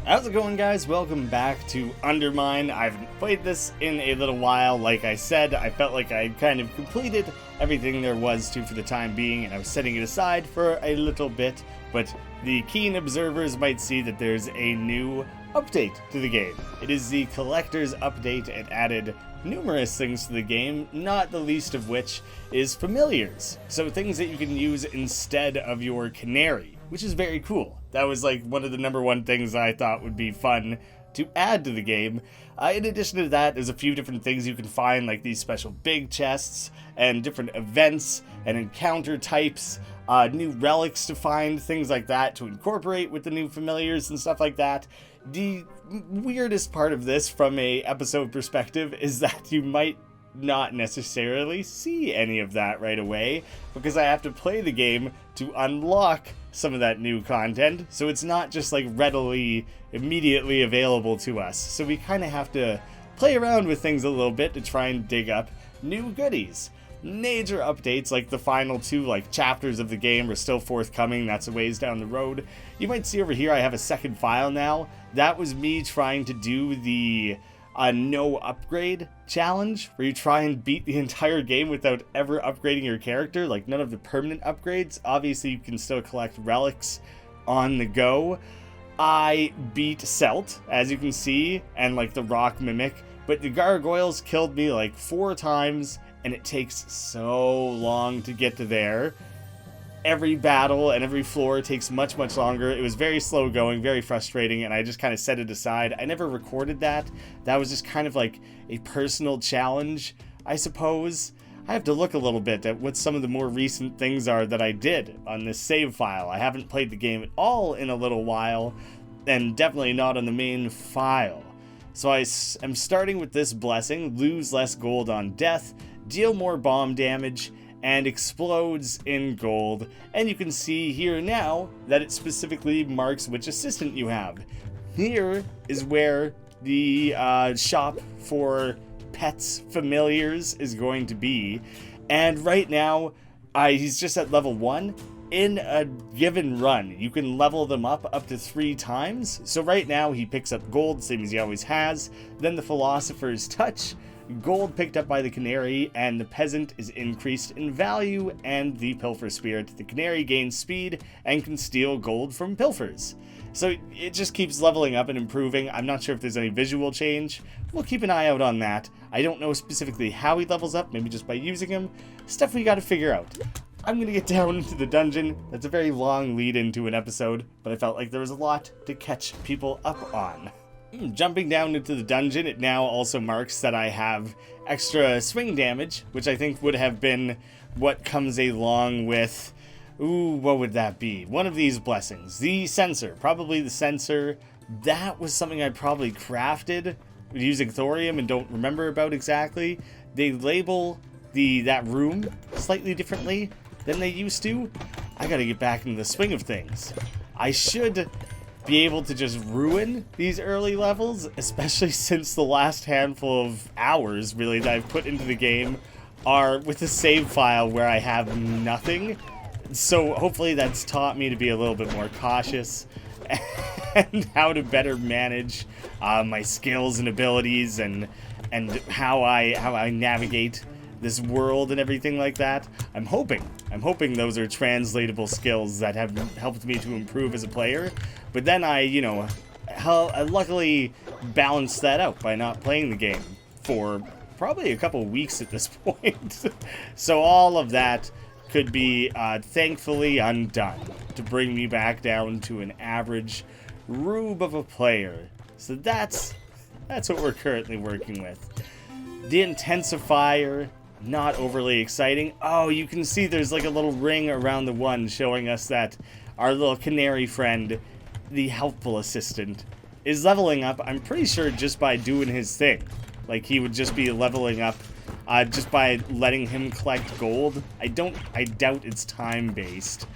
How's it going, guys? Welcome back to UnderMine. I haven't played this in a little while. Like I said, I felt like I kind of completed everything there was to for the time being, and I was setting it aside for a little bit, but the keen observers might see that there's a new update to the game. It is the Collector's Update. It added numerous things to the game, not the least of which is familiars. So things that you can use instead of your canary, which is very cool. That was like one of the number one things I thought would be fun to add to the game. In addition to that, there's a few different things you can find, like these special big chests and different events and encounter types, new relics to find, things like that to incorporate with the new familiars and stuff like that. The weirdest part of this from a episode perspective is that you might not necessarily see any of that right away, because I have to play the game to unlock some of that new content, so it's not just like readily immediately available to us. So we kind of have to play around with things a little bit to try and dig up new goodies. Major updates like the final two chapters of the game are still forthcoming. That's a ways down the road. You might see over here I have a second file now. That was me trying to do the no upgrade challenge, where you try and beat the entire game without ever upgrading your character, like none of the permanent upgrades. Obviously you can still collect relics on the go. I beat Celt, as you can see, and like the rock mimic, but the gargoyles killed me like 4 times, and it takes so long to get to there. Every battle and every floor takes much longer. It was very slow going, very frustrating, and I just kind of set it aside. I never recorded that. That was just kind of like a personal challenge, I suppose. I have to look a little bit at what some of the more recent things are that I did on this save file. I haven't played the game at all in a little while, and definitely not on the main file. So I am starting with this blessing: lose less gold on death, deal more bomb damage, and explodes in gold. And you can see here now that it specifically marks which assistant you have. Here is where the shop for pets familiars is going to be, and right now he's just at level 1. In a given run you can level them up to 3 times. So right now he picks up gold, same as he always has, then the Philosopher's Touch, gold picked up by the canary, and the peasant is increased in value, and the pilfer spirit. The canary gains speed and can steal gold from pilfers. So it just keeps leveling up and improving. I'm not sure if there's any visual change. We'll keep an eye out on that. I don't know specifically how he levels up, maybe just by using him. Stuff we gotta figure out. I'm gonna get down into the dungeon. That's a very long lead into an episode, but I felt like there was a lot to catch people up on. Jumping down into the dungeon, it now also marks that I have extra swing damage, which I think would have been what comes along with, what would that be? One of these blessings. The sensor, probably the sensor. That was something I probably crafted using thorium and don't remember about exactly. They label that room slightly differently than they used to. I gotta get back into the swing of things. I should be able to just ruin these early levels, especially since the last handful of hours, really, that I've put into the game are with a save file where I have nothing. So hopefully that's taught me to be a little bit more cautious and how to better manage my skills and abilities and how I navigate this world and everything like that. I'm hoping those are translatable skills that have helped me to improve as a player. But then I luckily balanced that out by not playing the game for probably a couple weeks at this point. So all of that could be thankfully undone to bring me back down to an average rube of a player. So that's what we're currently working with. The intensifier, not overly exciting. Oh, you can see there's like a little ring around the one showing us that our little canary friend, the helpful assistant, is leveling up. I'm pretty sure just by doing his thing. Like, he would just be leveling up just by letting him collect gold. I doubt it's time-based.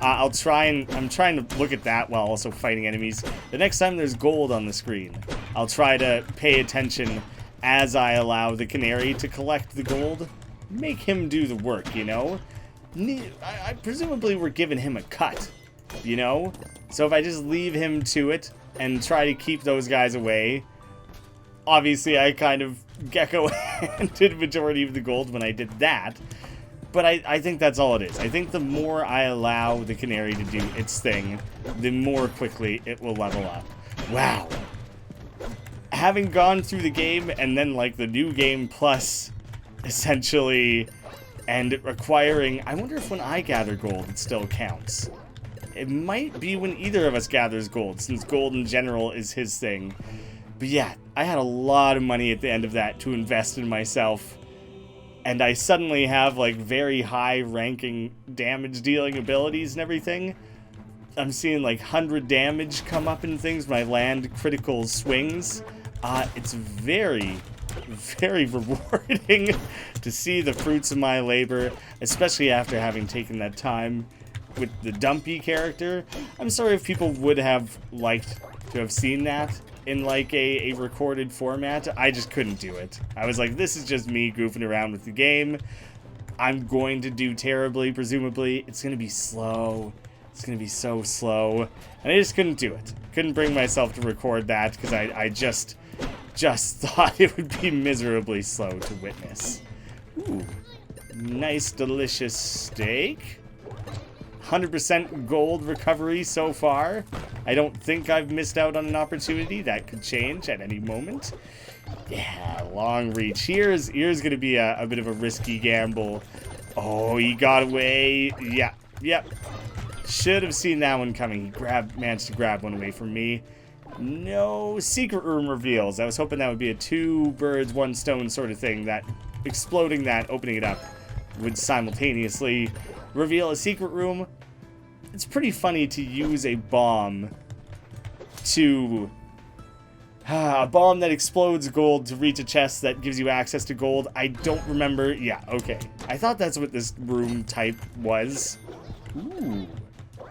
I'm trying to look at that while also fighting enemies. The next time there's gold on the screen, I'll try to pay attention as I allow the canary to collect the gold. Make him do the work, you know? I presumably we're giving him a cut, you know? So if I just leave him to it, and try to keep those guys away. Obviously, I kind of gecko-handed the majority of the gold when I did that. But I think that's all it is. I think the more I allow the canary to do its thing, the more quickly it will level up. Wow. Having gone through the game and then like the new game plus, essentially, and requiring... I wonder if when I gather gold it still counts. It might be when either of us gathers gold, since gold in general is his thing. But yeah, I had a lot of money at the end of that to invest in myself. And I suddenly have, like, very high-ranking damage-dealing abilities and everything. I'm seeing, like, 100 damage come up in things when I land critical swings. It's very, very rewarding to see the fruits of my labor, especially after having taken that time with the Dumpy character. I'm sorry if people would have liked to have seen that in like a recorded format. I just couldn't do it. I was like, this is just me goofing around with the game. I'm going to do terribly, presumably. It's going to be slow. It's going to be so slow. And I just couldn't do it. Couldn't bring myself to record that because I just thought it would be miserably slow to witness. Ooh, nice, delicious steak. 100% gold recovery so far. I don't think I've missed out on an opportunity. That could change at any moment. Yeah, long reach. Here's going to be a bit of a risky gamble. Oh, he got away. Yeah, yep. Should have seen that one coming. He managed to grab one away from me. No secret room reveals. I was hoping that would be a 2 birds, 1 stone sort of thing. That exploding that, opening it up, would simultaneously reveal a secret room. It's pretty funny to use a bomb to... a bomb that explodes gold to reach a chest that gives you access to gold. I don't remember. Yeah, okay. I thought that's what this room type was. Ooh.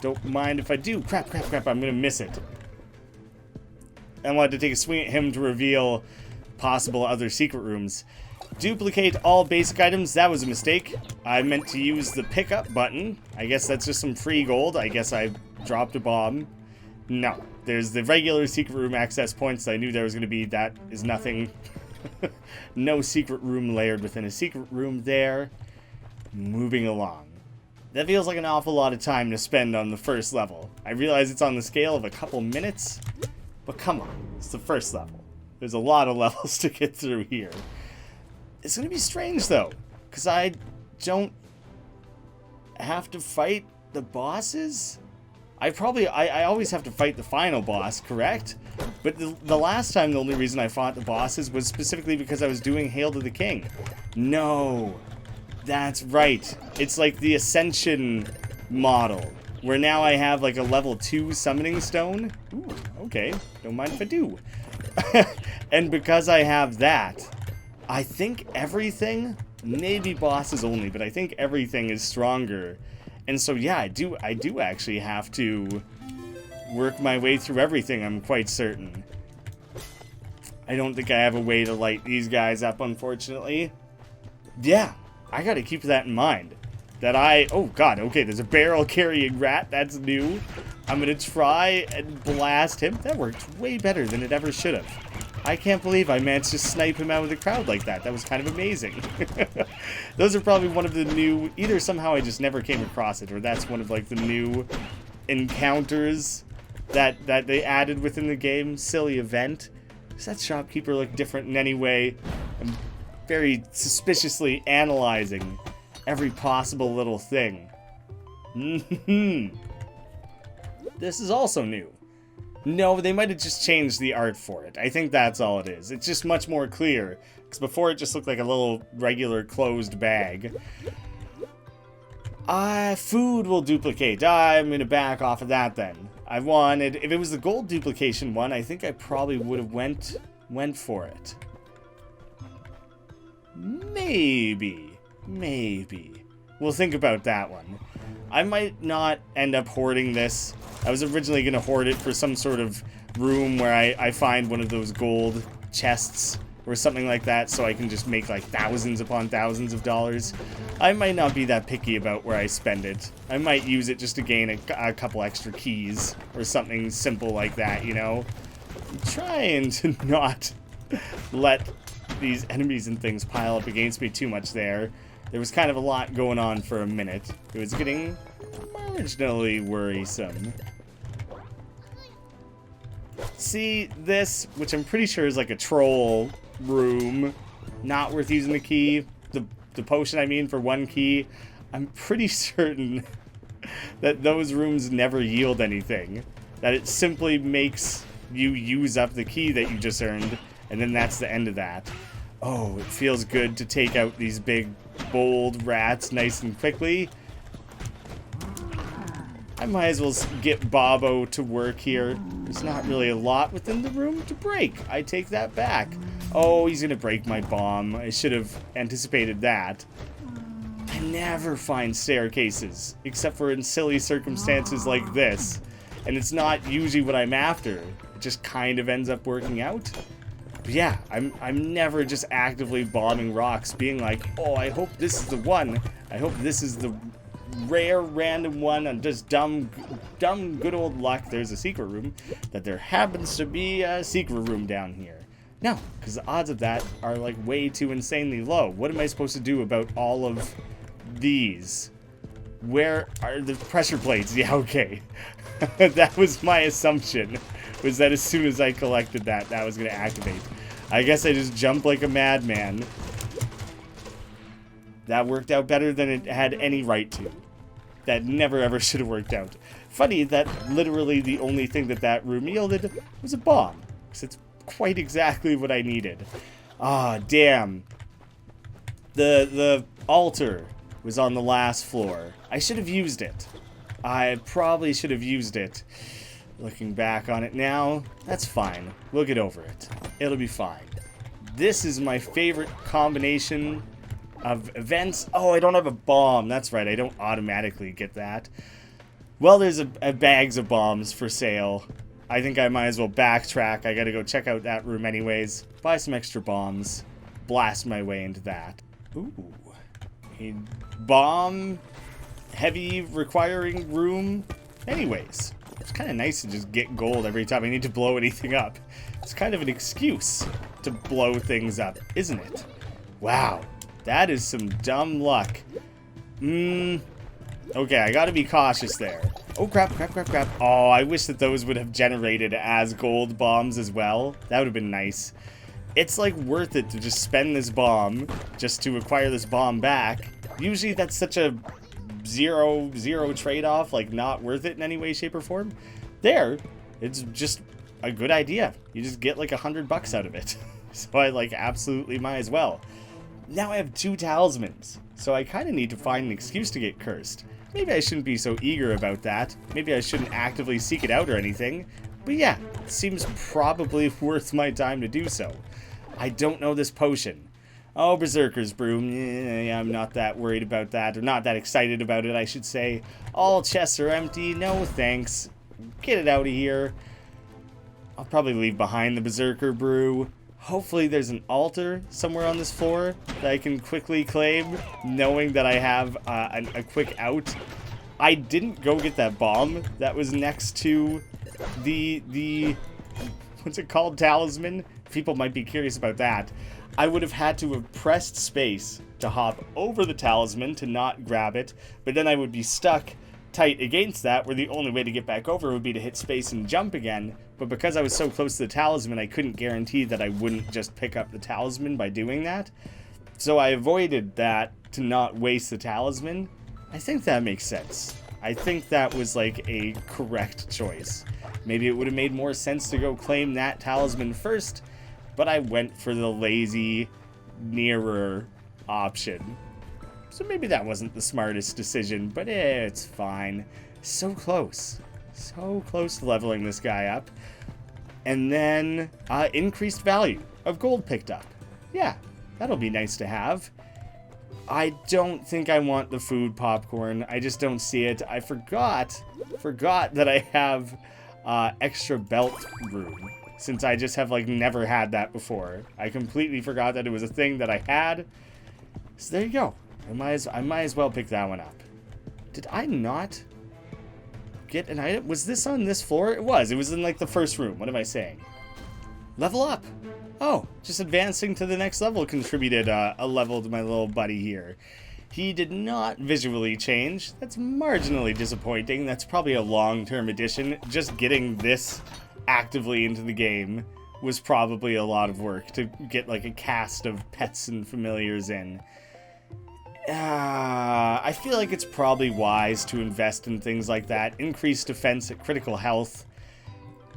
Don't mind if I do. Crap. I'm gonna miss it. I wanted to take a swing at him to reveal possible other secret rooms. Duplicate all basic items. That was a mistake. I meant to use the pickup button. I guess that's just some free gold. I guess I dropped a bomb. No. There's the regular secret room access points. I knew there was going to be. That is nothing. No secret room layered within a secret room there. Moving along. That feels like an awful lot of time to spend on the first level. I realize it's on the scale of a couple minutes. But come on. It's the first level. There's a lot of levels to get through here. It's going to be strange, though, because I don't have to fight the bosses. I always have to fight the final boss, correct? But the last time, the only reason I fought the bosses was specifically because I was doing Hail to the King. No, that's right. It's like the Ascension model, where now I have like a level 2 summoning stone. Ooh, okay, don't mind if I do. And because I have that, I think everything, maybe bosses only, but I think everything is stronger. And so yeah, I do actually have to work my way through everything, I'm quite certain. I don't think I have a way to light these guys up, unfortunately. Yeah, I gotta keep that in mind. Oh god, okay, there's a barrel carrying rat, that's new. I'm gonna try and blast him. That worked way better than it ever should have. I can't believe I managed to snipe him out of the crowd like that. That was kind of amazing. Those are probably one of the new... Either somehow I just never came across it, or that's one of like the new encounters that they added within the game. Silly event. Does that shopkeeper look different in any way? I'm very suspiciously analyzing every possible little thing. This is also new. No, they might have just changed the art for it. I think that's all it is. It's just much more clear. Because before it just looked like a little regular closed bag. Food will duplicate. I'm going to back off of that then. I wanted... If it was the gold duplication one, I think I probably would have went for it. Maybe. We'll think about that one. I might not end up hoarding this. I was originally going to hoard it for some sort of room where I find one of those gold chests or something like that, so I can just make like thousands upon thousands of dollars. I might not be that picky about where I spend it. I might use it just to gain a couple extra keys or something simple like that, you know? I'm trying to not let these enemies and things pile up against me too much there. There was kind of a lot going on for a minute. It was getting marginally worrisome. See this, which I'm pretty sure is like a troll room. Not worth using the key. The potion, I mean, for 1 key. I'm pretty certain that those rooms never yield anything. That it simply makes you use up the key that you just earned, and then that's the end of that. Oh, it feels good to take out these big, bold rats nice and quickly. I might as well get Bobo to work here. There's not really a lot within the room to break. I take that back. Oh, he's gonna break my bomb. I should have anticipated that. I never find staircases, except for in silly circumstances like this. And it's not usually what I'm after. It just kind of ends up working out. But yeah, I'm never just actively bombing rocks, being like, oh, I hope this is the one. I hope this is the rare random one, and just dumb good old luck there's a secret room, that there happens to be a secret room down here. No, because the odds of that are like way too insanely low. What am I supposed to do about all of these? Where are the pressure plates? Yeah, okay. That was my assumption, was that as soon as I collected that was going to activate. I guess I just jumped like a madman. That worked out better than it had any right to. That never ever should have worked out. Funny that literally the only thing that room yielded was a bomb. Because it's quite exactly what I needed. Ah, damn. The altar was on the last floor. I should have used it. I probably should have used it. Looking back on it now, that's fine. We'll get over it. It'll be fine. This is my favorite combination of events. Oh, I don't have a bomb. That's right, I don't automatically get that. Well, there's a bags of bombs for sale. I think I might as well backtrack. I gotta go check out that room anyways. Buy some extra bombs. Blast my way into that. Ooh. A bomb heavy requiring room. Anyways, it's kind of nice to just get gold every time I need to blow anything up. It's kind of an excuse to blow things up, isn't it? Wow. That is some dumb luck. Okay, I gotta be cautious there. Oh, crap. Oh, I wish that those would have generated as gold bombs as well. That would have been nice. It's, like, worth it to just spend this bomb just to acquire this bomb back. Usually that's such a zero trade-off, like, not worth it in any way, shape, or form. There, it's just a good idea. You just get, like, $100 out of it. So I, like, absolutely might as well. Now I have 2 talismans, so I kind of need to find an excuse to get cursed. Maybe I shouldn't be so eager about that. Maybe I shouldn't actively seek it out or anything. But yeah, it seems probably worth my time to do so. I don't know this potion. Oh, Berserker's Brew. Yeah, I'm not that worried about that, or not that excited about it, I should say. All chests are empty. No thanks. Get it out of here. I'll probably leave behind the Berserker Brew. Hopefully there's an altar somewhere on this floor that I can quickly claim, knowing that I have a quick out. I didn't go get that bomb that was next to the what's it called, talisman? People might be curious about that. I would have had to have pressed space to hop over the talisman to not grab it, but then I would be stuck tight against that, where the only way to get back over would be to hit space and jump again. But because I was so close to the talisman, I couldn't guarantee that I wouldn't just pick up the talisman by doing that. So I avoided that to not waste the talisman. I think that makes sense. I think that was like a correct choice. Maybe it would have made more sense to go claim that talisman first, but I went for the lazy, nearer option. So maybe that wasn't the smartest decision, but it's fine. So close. So close to leveling this guy up. And then, increased value of gold picked up. Yeah, that'll be nice to have. I don't think I want the food popcorn. I just don't see it. I forgot that I have extra belt room, since I just have, like, never had that before. I completely forgot that it was a thing that I had. So there you go. I might as well pick that one up. Did I not get an item? Was this on this floor? It was. It was in like the first room. What am I saying? Level up. Oh, just advancing to the next level contributed a level to my little buddy here. He did not visually change. That's marginally disappointing. That's probably a long-term addition. Just getting this actively into the game was probably a lot of work to get like a cast of pets and familiars in. I feel like it's probably wise to invest in things like that. Increased defense at critical health.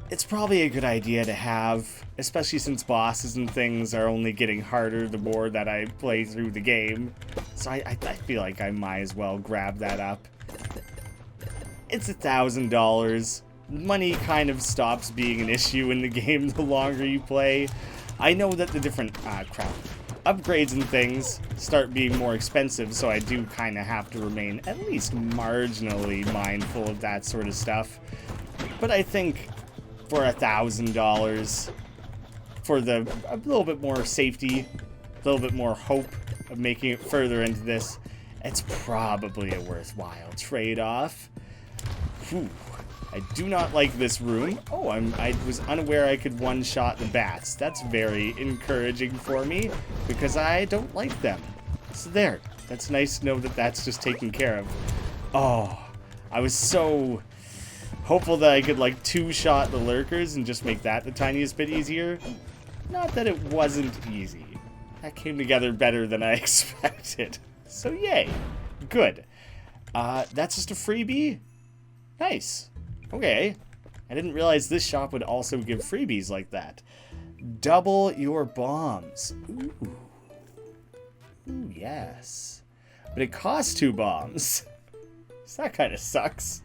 It's probably a good idea to have, especially since bosses and things are only getting harder the more that I play through the game. So I feel like I might as well grab that up. It's $1,000. Money kind of stops being an issue in the game the longer you play. I know that the different upgrades and things start being more expensive, so I do kind of have to remain at least marginally mindful of that sort of stuff. But I think for $1,000, for a little bit more safety, a little bit more hope of making it further into this, it's probably a worthwhile trade-off. Whew. I do not like this room. Oh, I was unaware I could one-shot the bats. That's very encouraging for me, because I don't like them. So there. That's nice to know that that's just taken care of. Oh, I was so hopeful that I could, like, two-shot the lurkers and just make that the tiniest bit easier. Not that it wasn't easy. That came together better than I expected. So, yay. Good. That's just a freebie? Nice. Okay, I didn't realize this shop would also give freebies like that. Double your bombs. Ooh. Ooh, yes. But it costs 2 bombs. So that kind of sucks.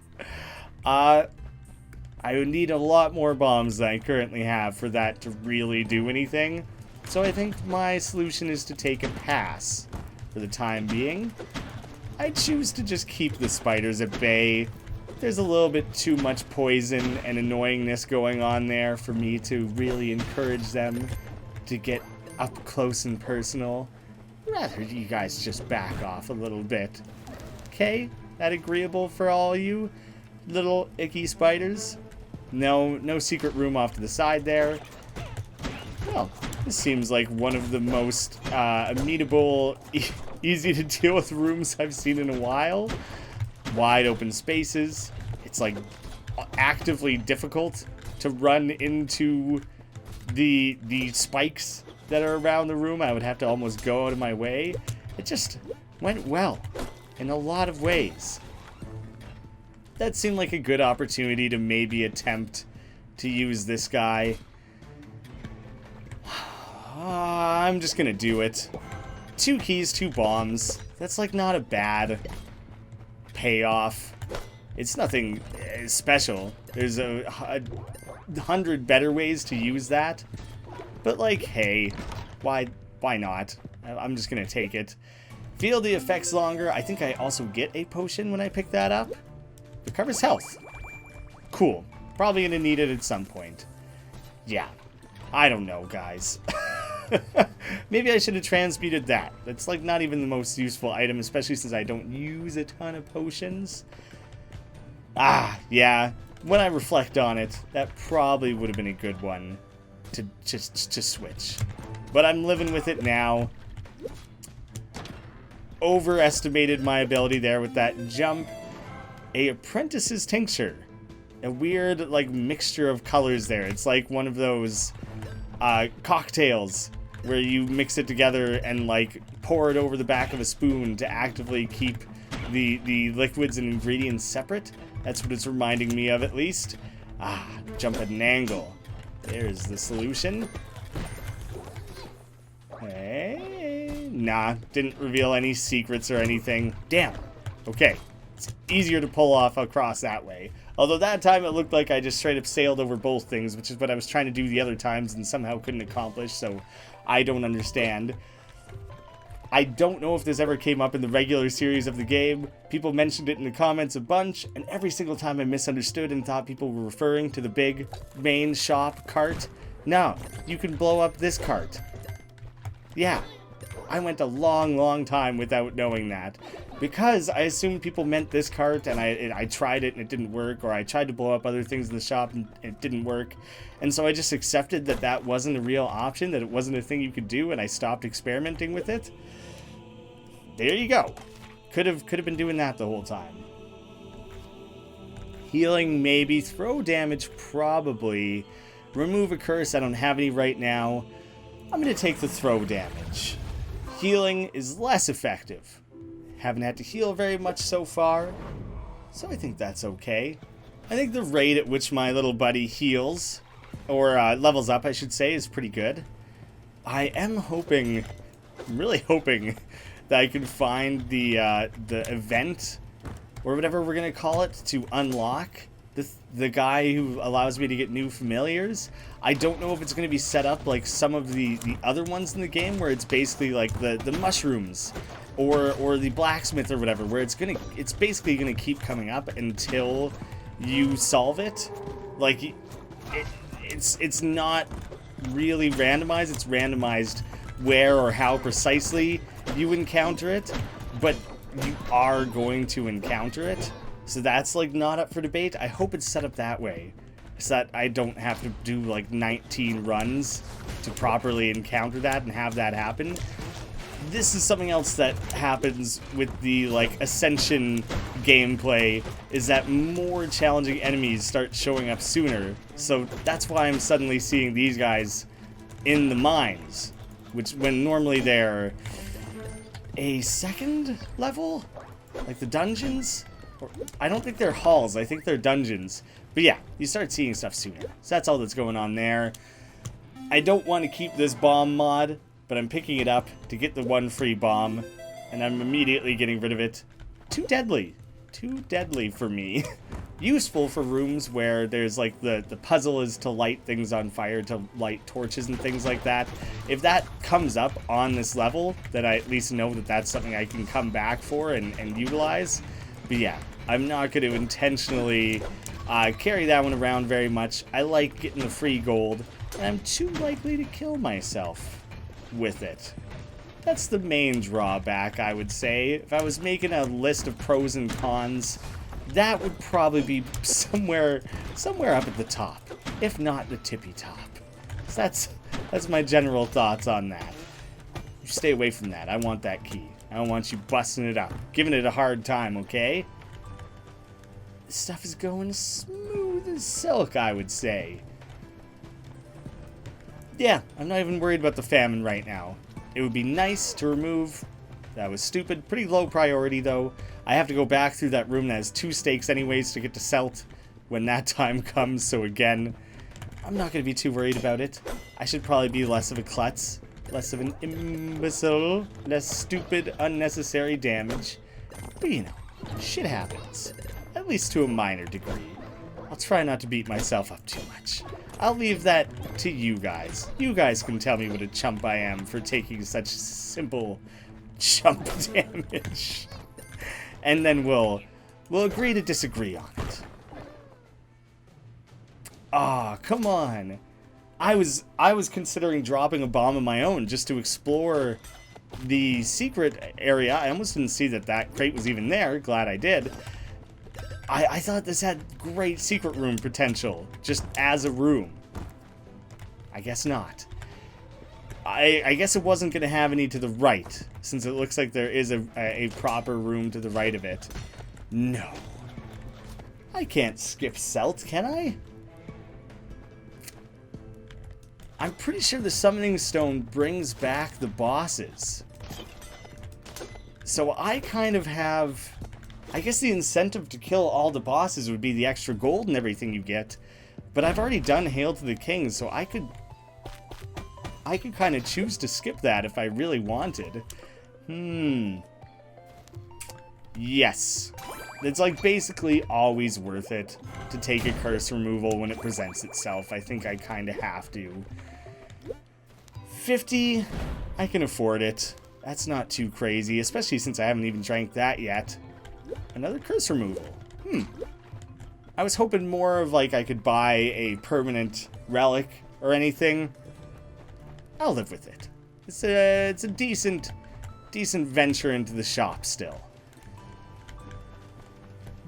I would need a lot more bombs than I currently have for that to really do anything. So I think my solution is to take a pass for the time being. I choose to just keep the spiders at bay. There's a little bit too much poison and annoyingness going on there for me to really encourage them to get up close and personal. Rather you guys just back off a little bit. Okay? That agreeable for all you little icky spiders? No secret room off to the side there. Well, this seems like one of the most amenable, easy to deal with rooms I've seen in a while. Wide open spaces. It's like actively difficult to run into the spikes that are around the room. I would have to almost go out of my way. It just went well in a lot of ways. That seemed like a good opportunity to maybe attempt to use this guy. I'm just gonna do it. 2 keys, 2 bombs. That's like not a bad payoff. It's nothing special. There's a 100 better ways to use that. But like, hey, why not? I'm just gonna take it. Feel the effects longer. I think I also get a potion when I pick that up. Recovers health. Cool. Probably gonna need it at some point. Yeah. I don't know, guys. Maybe I should have transmuted that. That's like not even the most useful item, especially since I don't use a ton of potions. Yeah. When I reflect on it, that probably would have been a good one to switch. But I'm living with it now. Overestimated my ability there with that jump. A apprentice's tincture. A weird, like, mixture of colors there. It's like one of those cocktails where you mix it together and, like, pour it over the back of a spoon to actively keep the liquids and ingredients separate. That's what it's reminding me of, at least. Jump at an angle. There's the solution. Hey. Nah, didn't reveal any secrets or anything. Damn. Okay. It's easier to pull off across that way. Although that time it looked like I just straight up sailed over both things, which is what I was trying to do the other times and somehow couldn't accomplish, so I don't understand. I don't know if this ever came up in the regular series of the game. People mentioned it in the comments a bunch, and every single time I misunderstood and thought people were referring to the big main shop cart. No, you can blow up this cart. Yeah, I went a long, long time without knowing that. Because I assumed people meant this cart, and I tried it and it didn't work, or I tried to blow up other things in the shop and it didn't work. And so I just accepted that that wasn't a real option, that it wasn't a thing you could do, and I stopped experimenting with it. There you go. Could have been doing that the whole time. Healing, maybe. Throw damage, probably. Remove a curse, I don't have any right now. I'm going to take the throw damage. Healing is less effective. Haven't had to heal very much so far, so I think that's okay. I think the rate at which my little buddy heals, or levels up I should say, is pretty good. I am hoping, really hoping, that I can find the event, or whatever we're going to call it, to unlock the guy who allows me to get new familiars. I don't know if it's going to be set up like some of the other ones in the game, where it's basically like the mushrooms or the blacksmith or whatever, where it's basically gonna keep coming up until you solve it. Like it's not really randomized. It's randomized where or how precisely you encounter it, but you are going to encounter it. So that's like not up for debate. I hope it's set up that way, so that I don't have to do like 19 runs to properly encounter that and have that happen. This is something else that happens with the like Ascension gameplay, is that more challenging enemies start showing up sooner. So that's why I'm suddenly seeing these guys in the mines, which when normally they're a second level, like the dungeons. I don't think they're halls, I think they're dungeons. But yeah, you start seeing stuff sooner. So that's all that's going on there. I don't want to keep this bomb mod, but I'm picking it up to get the one free bomb, and I'm immediately getting rid of it. Too deadly. Too deadly for me. Useful for rooms where there's like the puzzle is to light things on fire, to light torches and things like that. If that comes up on this level, then I at least know that that's something I can come back for and utilize. But yeah, I'm not going to intentionally carry that one around very much. I like getting the free gold, and I'm too likely to kill myself with it. That's the main drawback, I would say. If I was making a list of pros and cons, that would probably be somewhere up at the top, if not the tippy top. So that's my general thoughts on that. You stay away from that. I want that key. I don't want you busting it up, giving it a hard time, okay? This stuff is going smooth as silk, I would say. Yeah, I'm not even worried about the famine right now. It would be nice to remove. That was stupid. Pretty low priority, though. I have to go back through that room that has 2 stakes anyways to get to Celt when that time comes. So again, I'm not going to be too worried about it. I should probably be less of a klutz. Less of an imbecile. Less stupid, unnecessary damage. But you know, shit happens. At least to a minor degree. I'll try not to beat myself up too much. I'll leave that to you guys. You guys can tell me what a chump I am for taking such simple chump damage. And then we'll agree to disagree on it. Ah, come on. I was considering dropping a bomb of my own just to explore the secret area. I almost didn't see that crate was even there. Glad I did. I thought this had great secret room potential, just as a room. I guess not. I guess it wasn't going to have any to the right, since it looks like there is a proper room to the right of it. No. I can't skip Celt, can I? I'm pretty sure the Summoning Stone brings back the bosses. So I kind of have... I guess the incentive to kill all the bosses would be the extra gold and everything you get. But I've already done Hail to the King, so I could kind of choose to skip that if I really wanted. Yes. It's like basically always worth it to take a curse removal when it presents itself. I think I kind of have to. 50, I can afford it. That's not too crazy, especially since I haven't even drank that yet. Another curse removal. I was hoping more of like I could buy a permanent relic or anything. I'll live with it. It's a decent venture into the shop still.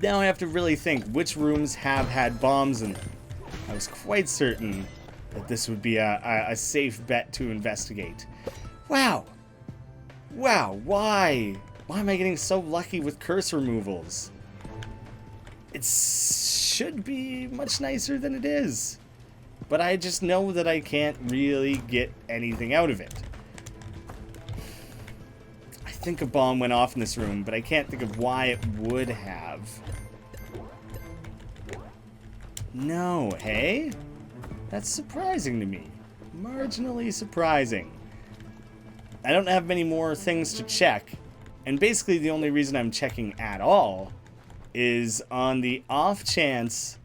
Now I have to really think which rooms have had bombs in them. I was quite certain that this would be a safe bet to investigate. Wow. Wow, why? Why am I getting so lucky with curse removals? It should be much nicer than it is. But I just know that I can't really get anything out of it. I think a bomb went off in this room, but I can't think of why it would have. No, hey? That's surprising to me. Marginally surprising. I don't have many more things to check, and basically the only reason I'm checking at all is on the off chance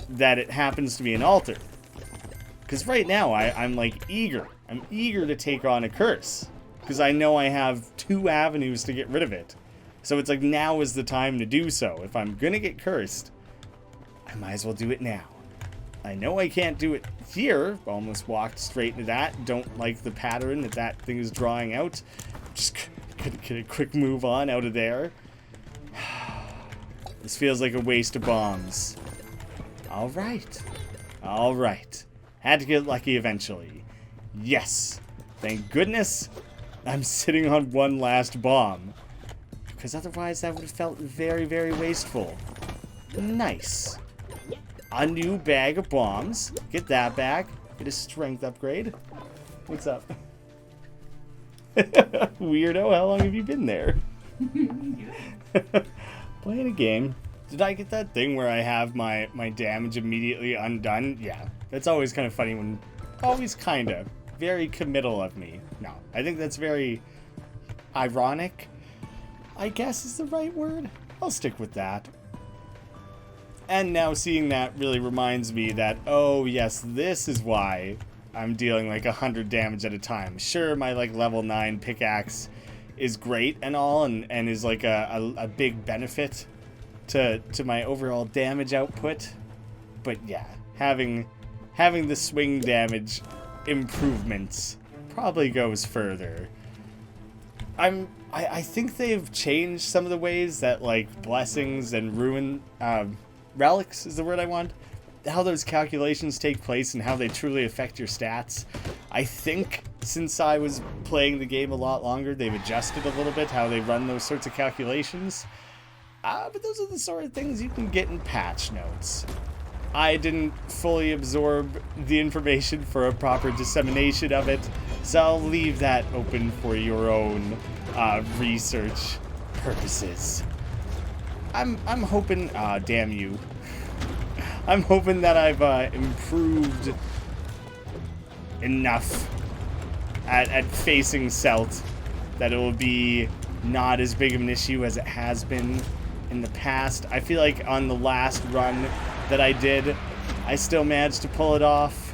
that it happens to be an altar. Because right now I'm like eager. I'm eager to take on a curse. Because I know I have 2 avenues to get rid of it. So it's like now is the time to do so. If I'm gonna get cursed, I might as well do it now. I know I can't do it here. Almost walked straight into that. Don't like the pattern that thing is drawing out. Just gonna get a quick move on out of there. This feels like a waste of bombs. Alright. Alright. Had to get lucky eventually. Yes. Thank goodness I'm sitting on one last bomb. Because otherwise that would have felt very, very wasteful. Nice. A new bag of bombs. Get that back. Get a strength upgrade. What's up? Weirdo, how long have you been there? Playing a game. Did I get that thing where I have my damage immediately undone? Yeah. That's always kind of funny when... Always kind of. Very committal of me. No. I think that's very... ironic, I guess is the right word. I'll stick with that. And now seeing that really reminds me that, oh yes, this is why I'm dealing like 100 damage at a time. Sure, my like level 9 pickaxe is great and all, and is like a big benefit to my overall damage output. But yeah, having the swing damage improvements probably goes further. I think they've changed some of the ways that like blessings and ruin relics is the word I want, how those calculations take place and how they truly affect your stats. I think since I was playing the game a lot longer, they've adjusted a little bit how they run those sorts of calculations. But those are the sort of things you can get in patch notes. I didn't fully absorb the information for a proper dissemination of it, so I'll leave that open for your own research purposes. I'm hoping, damn you. I'm hoping that I've improved enough at facing Celt that it will be not as big of an issue as it has been in the past. I feel like on the last run that I did, I still managed to pull it off.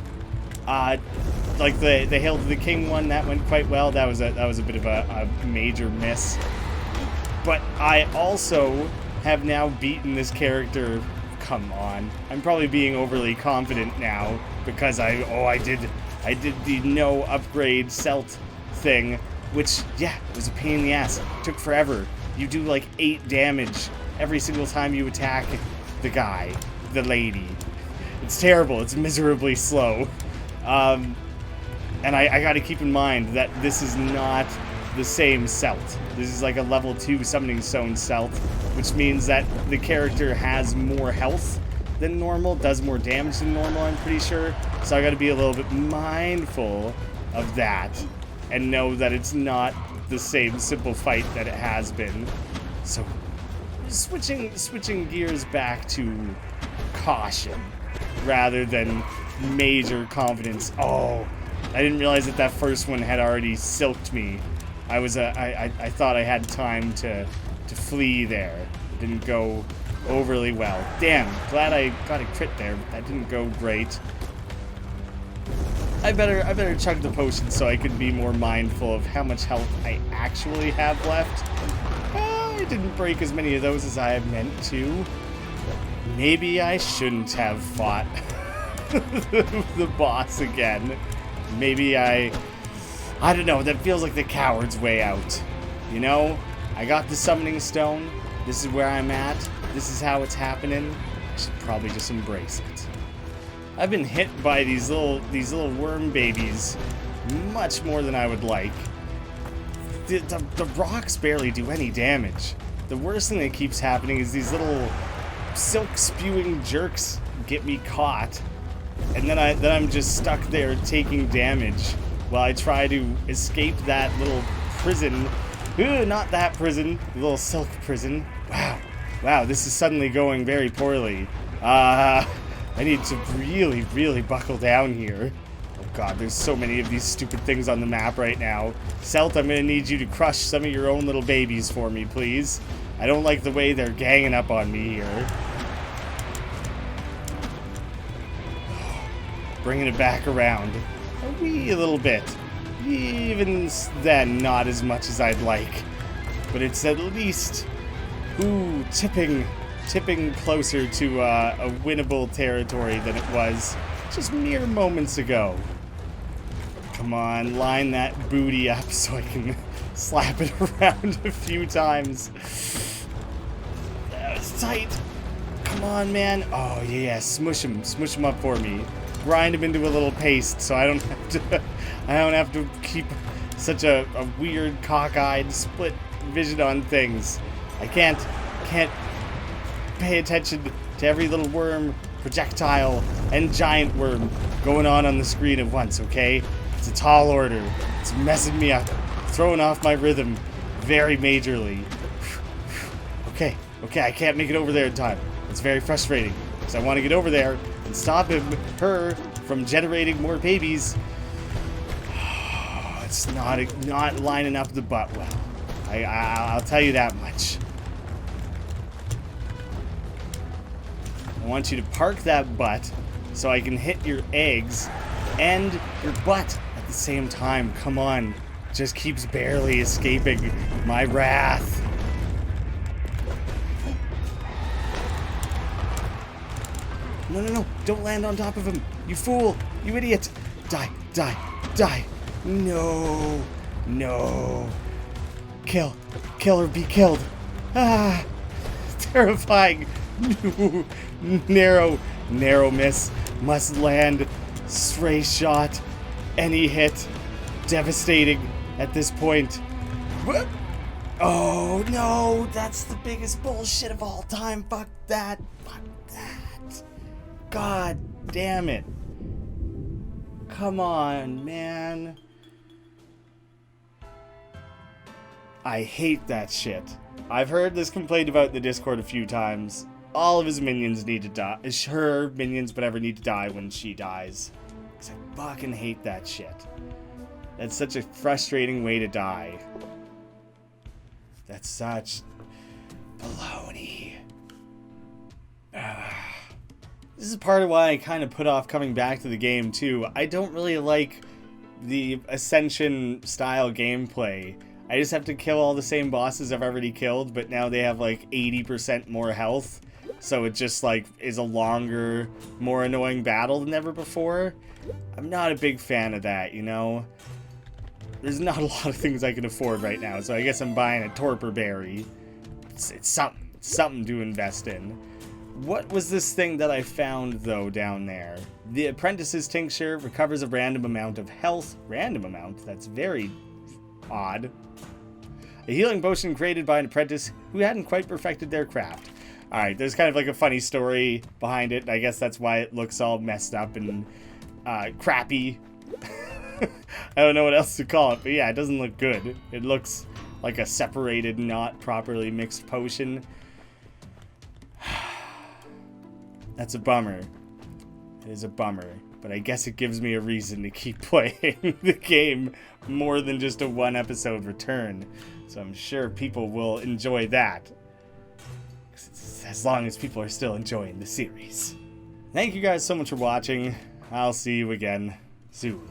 Like the Hail to the King one, that went quite well. That was a bit of a major miss. But I also have now beaten this character. Come on, I'm probably being overly confident now because I did the no upgrade Celt thing, which yeah, was a pain in the ass. It took forever. You do like 8 damage every single time you attack the guy, the lady. It's terrible. It's miserably slow. And I got to keep in mind that this is not the same Celt. This is like a level 2 summoning stone Celt, which means that the character has more health than normal, does more damage than normal, I'm pretty sure. So I got to be a little bit mindful of that and know that it's not the same simple fight that it has been. So switching gears back to caution rather than major confidence. Oh, I didn't realize that first one had already silked me. I thought I had time to flee there. It didn't go overly well. Damn, glad I got a crit there, but that didn't go great. I better chug the potion so I could be more mindful of how much health I actually have left. I didn't break as many of those as I had meant to. Maybe I shouldn't have fought the boss again. Maybe I I don't know, that feels like the coward's way out. You know, I got the summoning stone. This is where I'm at. This is how it's happening. I should probably just embrace it. I've been hit by these little worm babies much more than I would like. The rocks barely do any damage. The worst thing that keeps happening is these little silk-spewing jerks get me caught, and then I'm just stuck there taking damage while I try to escape that little prison. Ooh, not that prison, the little silk prison. Wow, this is suddenly going very poorly. I need to really buckle down here. Oh god, there's so many of these stupid things on the map right now. Celt, I'm gonna need you to crush some of your own little babies for me, please. I don't like the way they're ganging up on me here. Bringing it back around a wee little bit. Even then, not as much as I'd like. But it's at least, ooh, tipping closer to a winnable territory than it was just mere moments ago. Come on, line that booty up so I can slap it around a few times. That was tight. Come on, man. Oh, yeah, smush him up for me. Grind him into a little paste so I don't have to keep such a weird cockeyed split vision on things. I can't pay attention to every little worm, projectile, and giant worm going on the screen at once, okay? It's a tall order. It's messing me up, throwing off my rhythm very majorly. Okay, I can't make it over there in time. It's very frustrating because I want to get over there and stop her from generating more babies. It's not lining up the butt well. I'll tell you that much. I want you to park that butt so I can hit your eggs and your butt at the same time. Come on. Just keeps barely escaping my wrath. No. Don't land on top of him. You fool. You idiot. Die. No. Kill or be killed. Ah. Terrifying. Narrow miss. Must land. Stray shot. Any hit. Devastating at this point. Oh no, that's the biggest bullshit of all time. Fuck that. God damn it. Come on, man. I hate that shit. I've heard this complained about in the Discord a few times. All of his minions need to die. Her minions, whatever, need to die when she dies. Because I fucking hate that shit. That's such a frustrating way to die. That's such baloney. This is part of why I kind of put off coming back to the game, too. I don't really like the Ascension style gameplay. I just have to kill all the same bosses I've already killed, but now they have like 80% more health. So it just like is a longer, more annoying battle than ever before. I'm not a big fan of that, you know? There's not a lot of things I can afford right now, so I guess I'm buying a Torpor Berry. It's something to invest in. What was this thing that I found, though, down there? The Apprentice's Tincture recovers a random amount of health. Random amount? That's very odd. A healing potion created by an apprentice who hadn't quite perfected their craft. Alright, there's kind of like a funny story behind it. I guess that's why it looks all messed up and crappy. I don't know what else to call it, but yeah, it doesn't look good. It looks like a separated, not properly mixed potion. That's a bummer. It is a bummer, but I guess it gives me a reason to keep playing the game more than just a one-episode return. So I'm sure people will enjoy that. As long as people are still enjoying the series. Thank you guys so much for watching. I'll see you again soon.